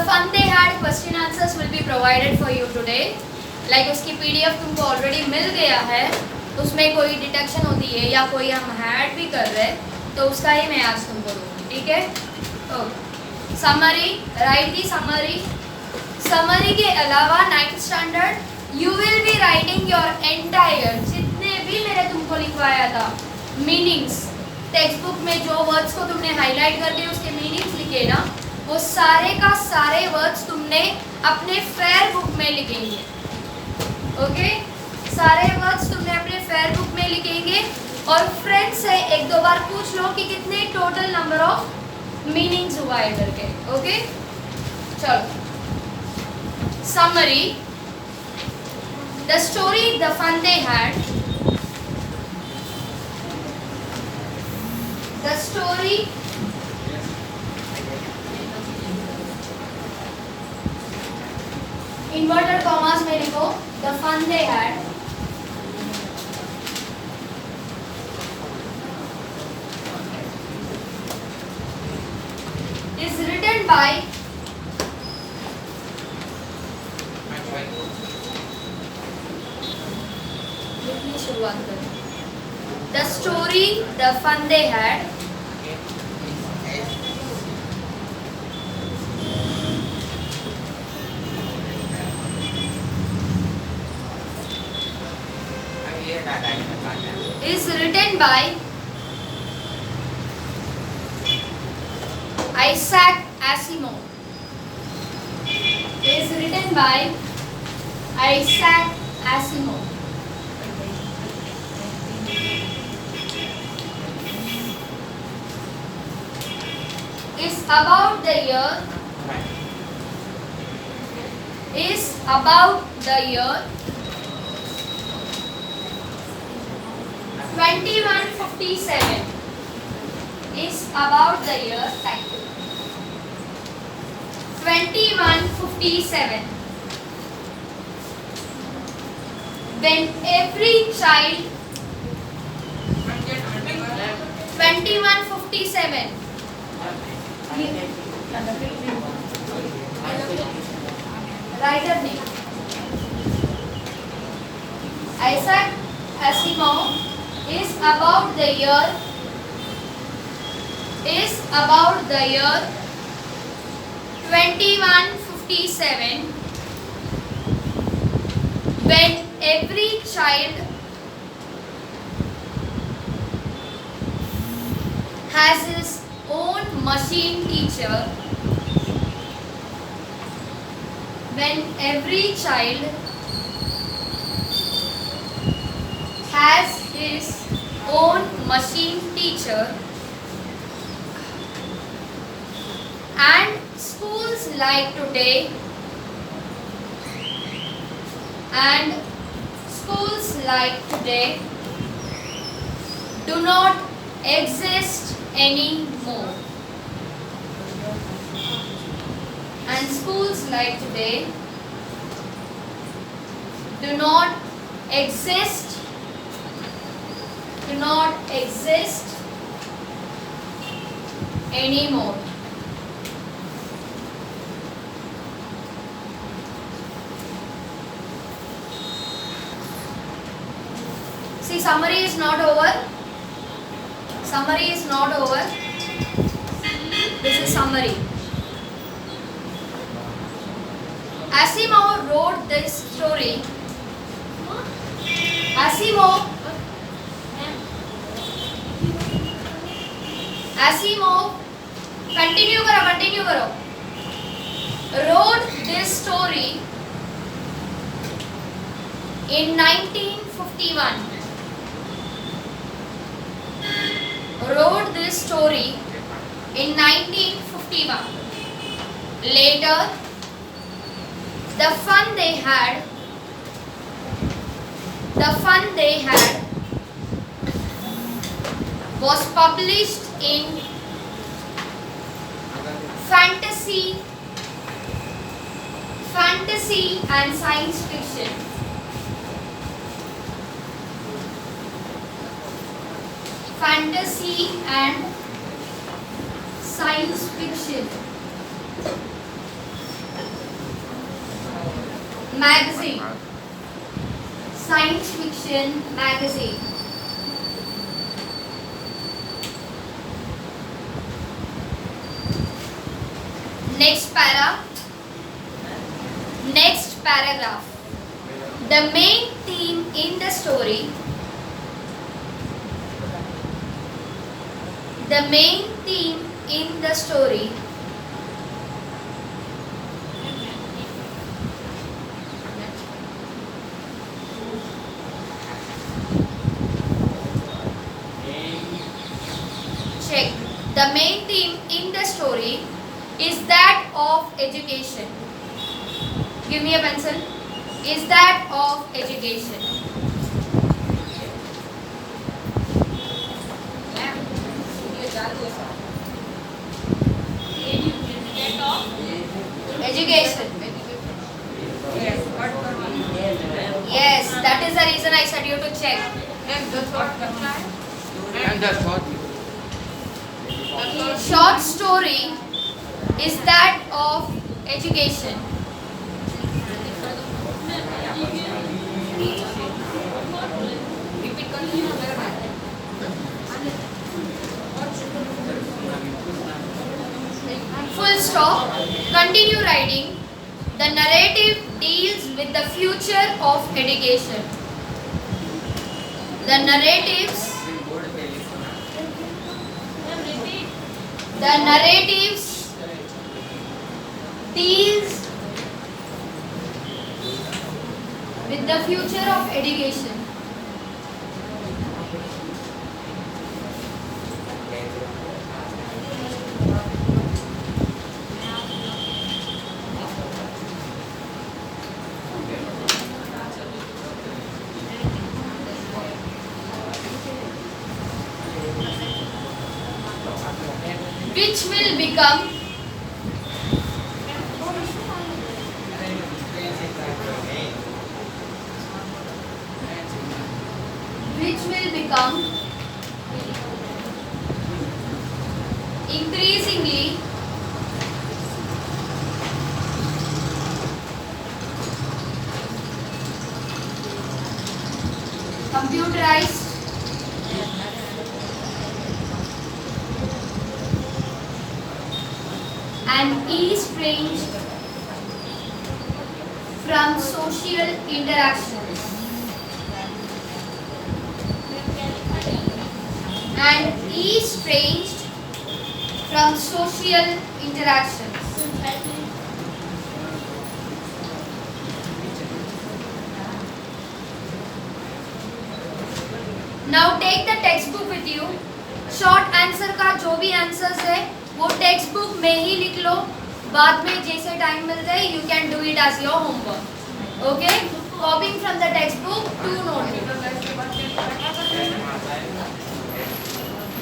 fun they had question answers will be provided for you today. Like उसकी PDF तुमको already मिल गया है, उसमें कोई डिटेक्शन होती है या कोई हम ऐड भी कर रहे हैं तो उसका ही मैं आज तुमको दूँगी, ठीक है? तो समरी, राइट दी समरी. समरी के अलावा 9th standard you will be writing your entire, जितने भी मैंने तुमको लिखवाया था मीनिंग्स, टेक्स्ट बुक में जो वर्ड्स को तुमने हाईलाइट करके उसके मीनिंग्स लिखे ना, वो सारे का सारे वर्ड्स तुमने अपने फेयर बुक में लिखेंगे. ओके, सारे वर्ड्स तुमने अपने फेयर बुक में लिखेंगे और फ्रेंड्स से एक दो बार पूछ लो कि कितने टोटल नंबर ऑफ मीनिंग्स हुआ है करके. ओके, चलो summary. The story the fun they had. The story inverted commas में लिखो the fun they had. Is written by शुरुआत करें. The story the fun they had is written by Isaac Asimov. Is written by Isaac Asimov. Is about the year. Is about the year 2157. Is about the year 2157. When every child 2157. Writer name Isaac Asimov. Is about the year 2157 when every child has his own machine teacher. When every child has his own machine teacher and schools like today do not exist anymore. And schools like today do not exist anymore. See, summary is not over. Summary is not over. This is summary. Asimov wrote this story. Asimov continue करो. Wrote this story in 1951. Wrote this story in 1951. Later, the fun they had was published in fantasy and science fiction. Fantasy and science fiction. magazine, science fiction magazine. Next paragraph. The main theme in the story. The main theme in the story check. The main theme in the story is that of education. Give me a pencil. Is that of education. Education. Yes, that is the reason I said you to check. And the thought. Short story is that of education. Full stop. Continue writing. The narrative deals with the future of education. The narratives deals with the future of education. Which will become increasingly computerized and estranged from social interactions. And estranged from social interactions. Now take the textbook with you. Short answer का जो भी answers है वो text book में ही लिख लो. बाद में जैसे टाइम मिल जाए you can do it as your homework. Okay? Copying from the textbook to notebook.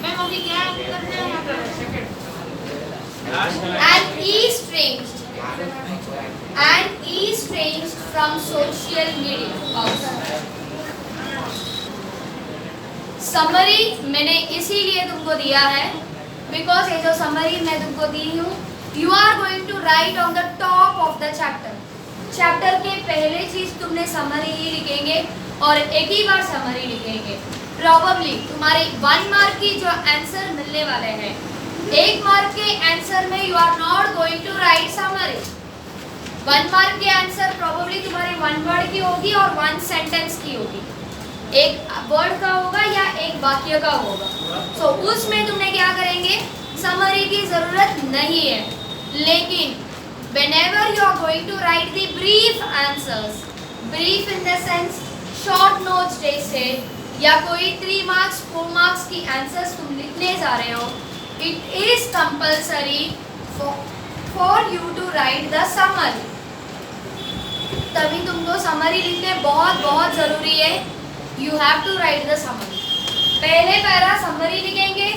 Ma'am अभी क्या करना है यहाँ पे? And estranged from social media. Summary मैंने इसीलिए तुमको दिया है बिकॉज ये जो समरी मैं तुमको दी हूँ you are going to write on the top of the chapter के पहले चीज तुमने समरी ही लिखेंगे और एक ही बार समरी लिखेंगे. प्रॉबेबली तुम्हारे 1 मार्क की जो आंसर मिलने वाले हैं 1 मार्क के आंसर में you are not going to write summary. 1 mark के आंसर प्रॉबेबली तुम्हारे 1 वर्ड की होगी और 1 सेंटेंस की होगी. एक वर्ड का होगा या एक वाक्य का होगा. सो उसमें तुमने क्या करेंगे समरी की जरूरत नहीं है. लेकिन whenever you are going to write the brief answers, brief in the sense short notes जैसे या कोई 3 marks 4 marks की आंसर्स तुम लिखने जा रहे हो it is compulsory for you to write the summary. तभी तुमको समरी लिखने बहुत ज़रूरी है. You have to write the summary. पहले पैरा समरी लिखेंगे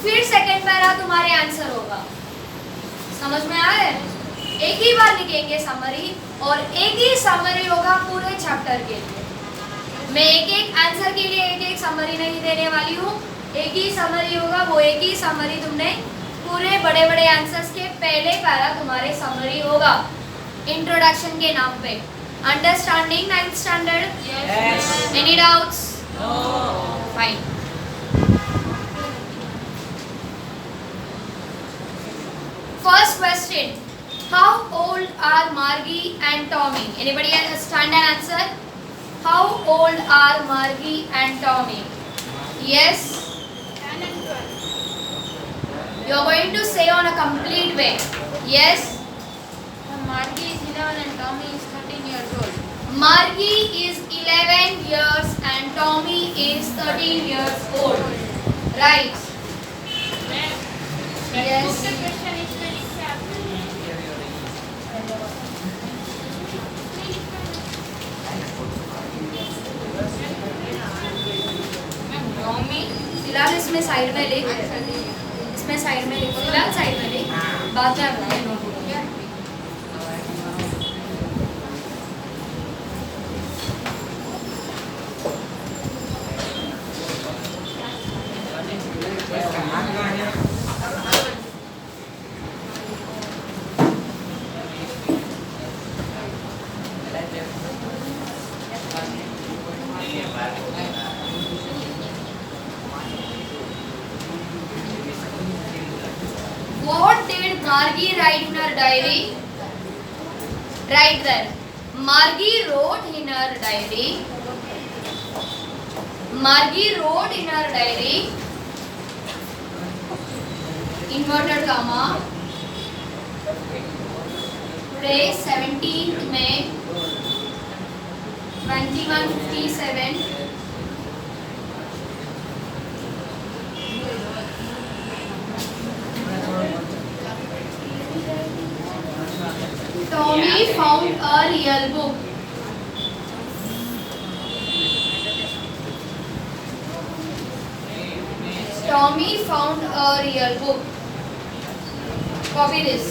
फिर सेकंड पैरा तुम्हारे आंसर होगा. समझ में आ रहा है? एक ही बार लिखेंगे समरी और एक ही समरी होगा पूरे चैप्टर के लिए. मैं एक आंसर के लिए एक समरी नहीं देने वाली हूँ. एक ही समरी होगा. वो एक ही समरी तुमने पूरे बड़े आंसर्स के पहले पैरा तुम्हारे समरी होगा इंट्रोडक्शन के नाम पे. Understanding 9th standard? Yes. Any doubts? No. Fine. First question. How old are Margie and Tommy? Anybody understand an answer? How old are Margie and Tommy? Yes? 10 and 12. You are going to say on a complete way. Yes? Margie is 11 and Tommy is 13 years old. Margie is 11 years and Tommy is 13 years old. Right. Ma'am, Yes. the question is very exact. Ma'am, Tommy. फिलहाल इसमें side में लिख, इसमें side में लिख, फिलहाल side में लिख, बाद में अपना What did Margie write in her diary? Right there. Margie wrote in her diary. Margie wrote in her diary. Inverted comma. Today 17th May 2157. Tommy found a real book. Tommy found a real book. Copy this.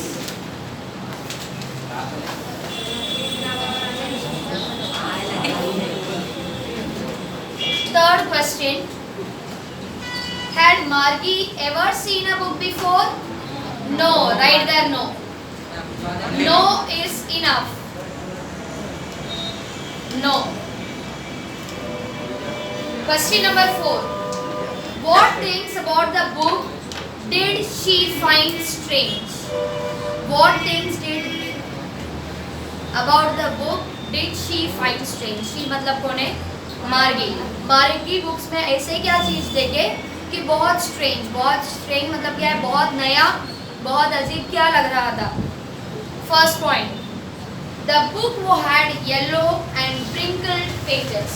Third question. Had Margie ever seen a book before? No. Right there, no. No is enough. No. Question number 4. What things about the book did she find strange? What things did about the book did she find strange? She मतलब कौन है? मार्गी. मार्गी books में ऐसे क्या चीज देखे कि बहुत स्ट्रेंज मतलब क्या है? बहुत नया, बहुत अजीब क्या लग रहा था? First point. The book had yellow and wrinkled pages.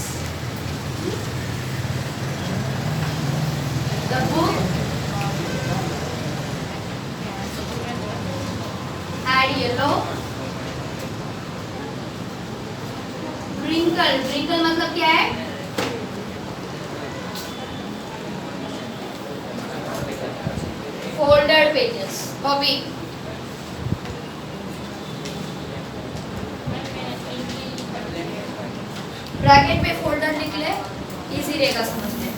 The book had yellow, wrinkle मतलब क्या है? Folded pages. Copy. ब्रैकेट पे फोल्डर निकले, इजी रहेगा समझने.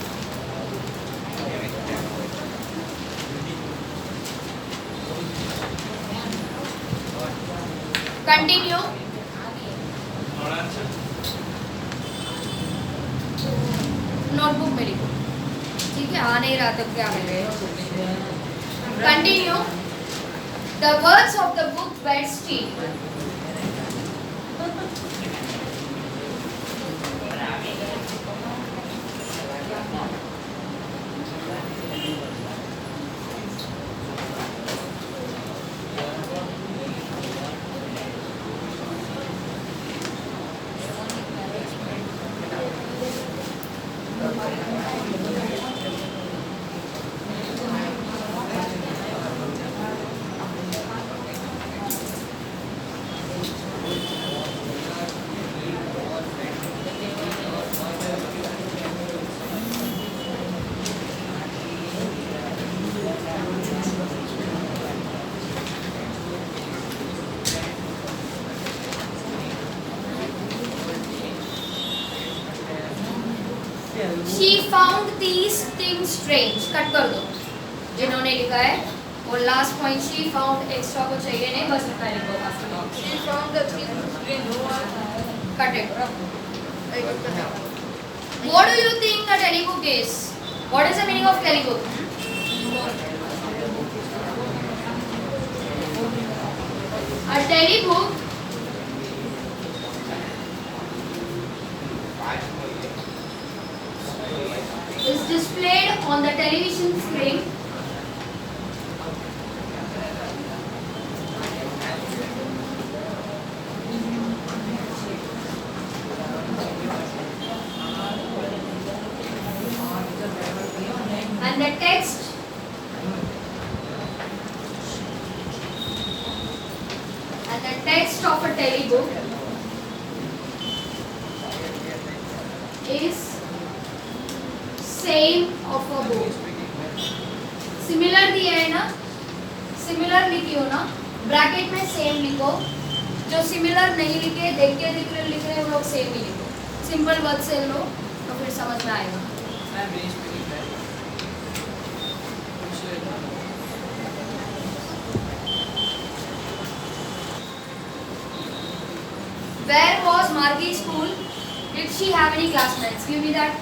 कंटिन्यू. नोटबुक में लिखो. ठीक है, आ नहीं रहा तब क्या करें. Continue. The words of the book were still. She found these things strange. कट कर दो जिन्होंने लिखा है. और last point she found extra को चाहिए नहीं, बस इतना लिखो. She found the things strange. Cut it. What do you think a telebook is? What is the meaning of telebook? A telebook is displayed on the television screen and the text of a telebook is same of a book. Similar दिया है ना, similar लिखियो ना, bracket में same लिखो. जो similar नहीं लिखे देख के लिख रहे हैं वो लोग सेम ही लिखो. सिंपल वर्ड से लो तो फिर समझ में आएगा. Where was Margie's school? Did she have any classmates? Give me that.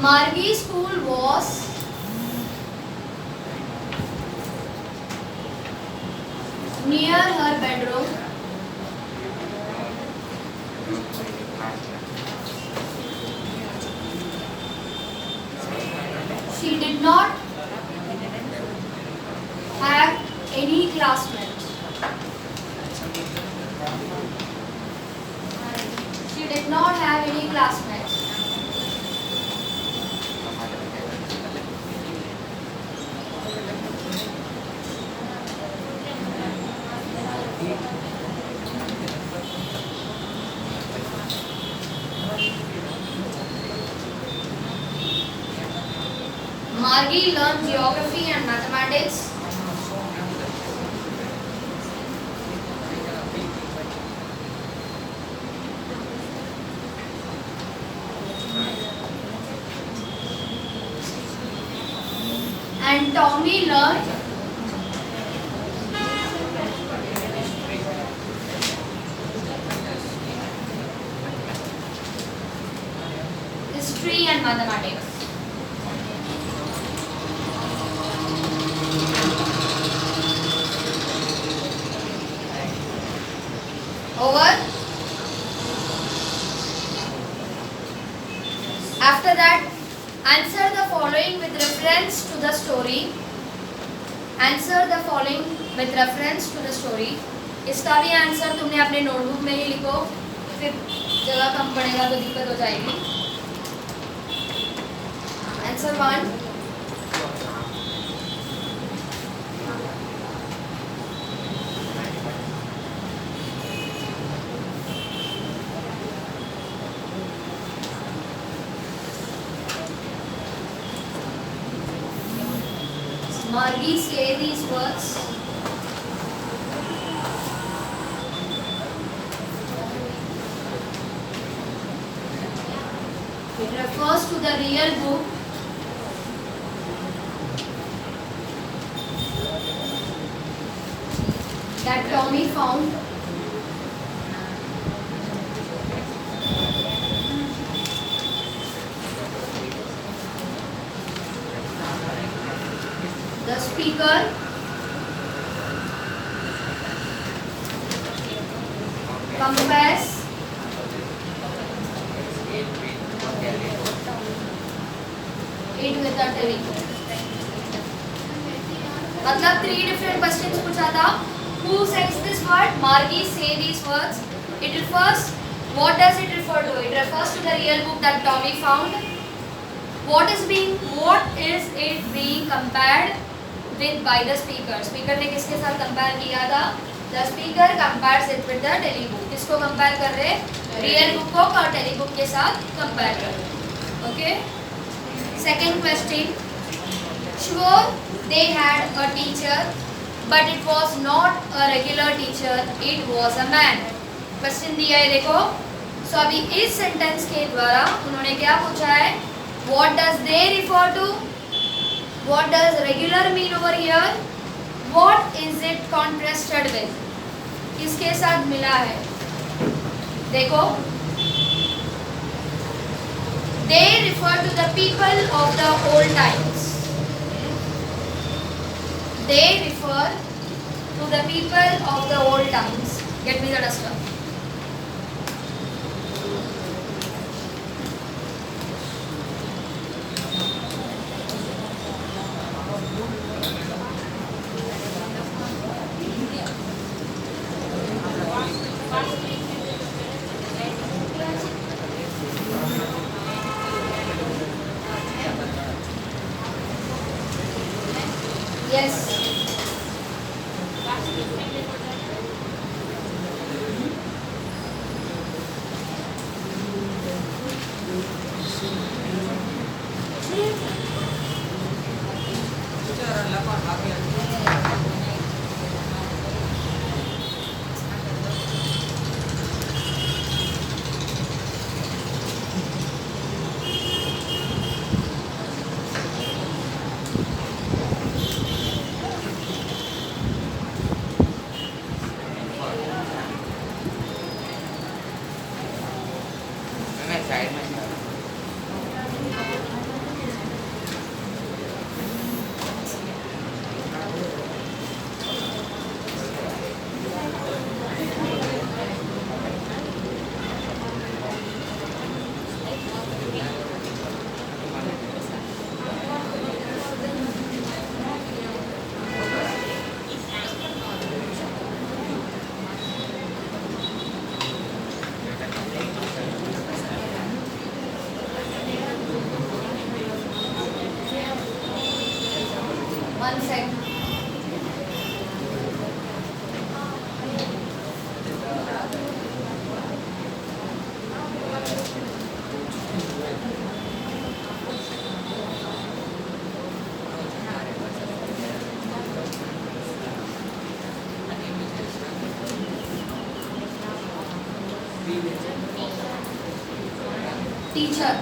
Margie's school was near her bedroom. She did not have any classmates. She did not have any classmates. Margie learned geography and mathematics. And Tommy learned history and mathematics. Over. After that, answer the following with reference to the story. Answer the following with reference to the story. इसका भी answer तुमने अपने notebook में ही लिखो, फिर जगह कम पड़ेगा तो दिक्कत हो जाएगी. Answer 1. Margie say these words. It refers to the real book that Tommy found. The speaker compares it with the telephone. मतलब 3 different questions पूछा था. Who says this word? Margie say these words. It refers. What does it refer to? It refers to the real book that Tommy found. What is it being compared with by the speaker? Speaker ने किसके साथ compare किया था? The speaker compares it with the telebook. किसको compare कर रहे? Real book को telebook के साथ compare कर रहे. Okay. Second question. Sure, they had a teacher, but it was not a regular teacher, it was a man. Question दिया है देखो. सो अभी इस सेंटेंस के द्वारा उन्होंने क्या पूछा है? What does they refer to? What does regular mean over here? What is it contrasted with? किसके साथ मिला है? देखो. They refer to the people of the old times. They refer to the people of the old times. Get me the duster. Yes. Side में One second. Teacher.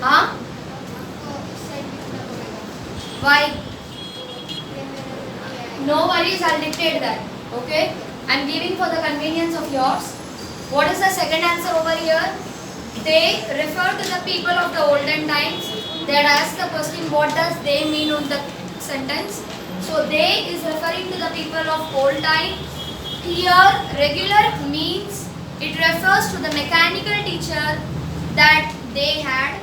Huh? Why? No worries, I'll dictate that. Okay? I'm giving for the convenience of yours. What is the second answer over here? They refer to the people of the olden times. They had asked the question, what does they mean on the sentence? So they is referring to the people of old time. Here, regular means it refers to the mechanical teacher that they had.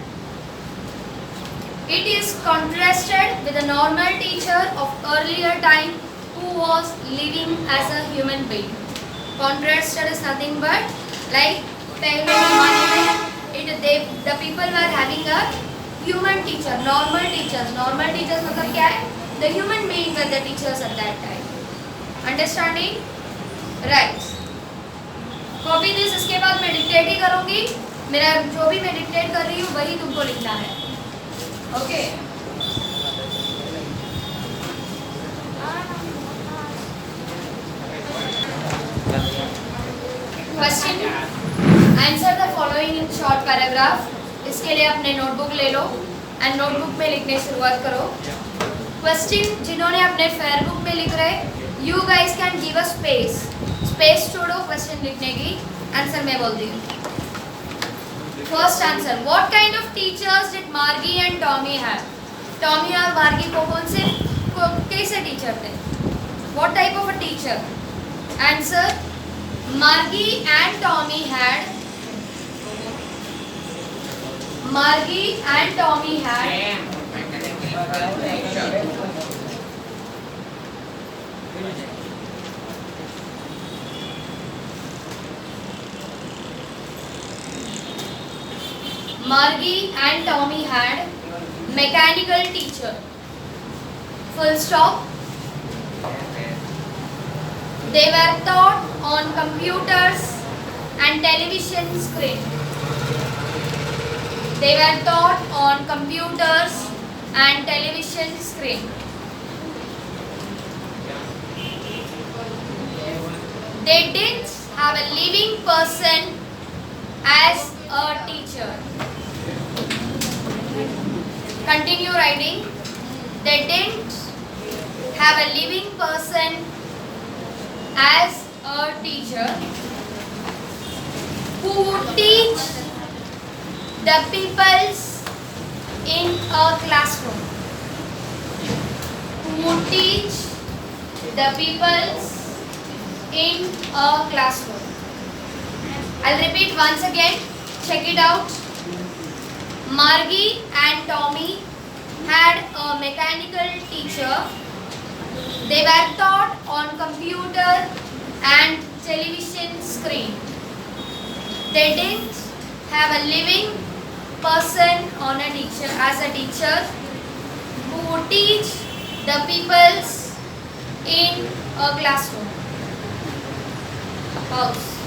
It is contrasted with the normal teacher of earlier time who was living as a human being. Contrasted is nothing but like पहले ज़माने में the people were having a human teacher, normal teachers. Normal teachers मतलब क्या है? The human being were the teachers at that time. Understanding? Right. Copy this. इसके बाद मैं dictate ही करूँगी. मेरा जो भी मैं dictate कर रही हूँ वही तुमको लिखना है. Okay. Question. Answer the following in short paragraph. इसके लिए अपने नोटबुक ले लो एंड नोटबुक में लिखने शुरुआत करो. क्वेश्चन जिन्होंने अपने फेयर बुक में लिख रहे, you guys can give a space छोड़ो क्वेश्चन लिखने की. आंसर मैं बोलती हूँ. First answer, what kind of teachers did Margie and Tommy have? Tommy और मार्गी को कैसे टीचर थे? What type of a teacher? Answer, Margie and Tommy had Margie and Tommy had mechanical teacher. full stop. They were taught on computers and television screen. They were taught on computers and television screen. They didn't have a living person as a teacher. Continue writing. They didn't have a living person as a teacher who would teach the peoples in a classroom. Who would teach the peoples in a classroom. I'll repeat once again. Check it out. Margie and Tommy had a mechanical teacher. They were taught on computer and television screen. They didn't have a living person on a teacher as a teacher who would teach the peoples in a classroom. Pause.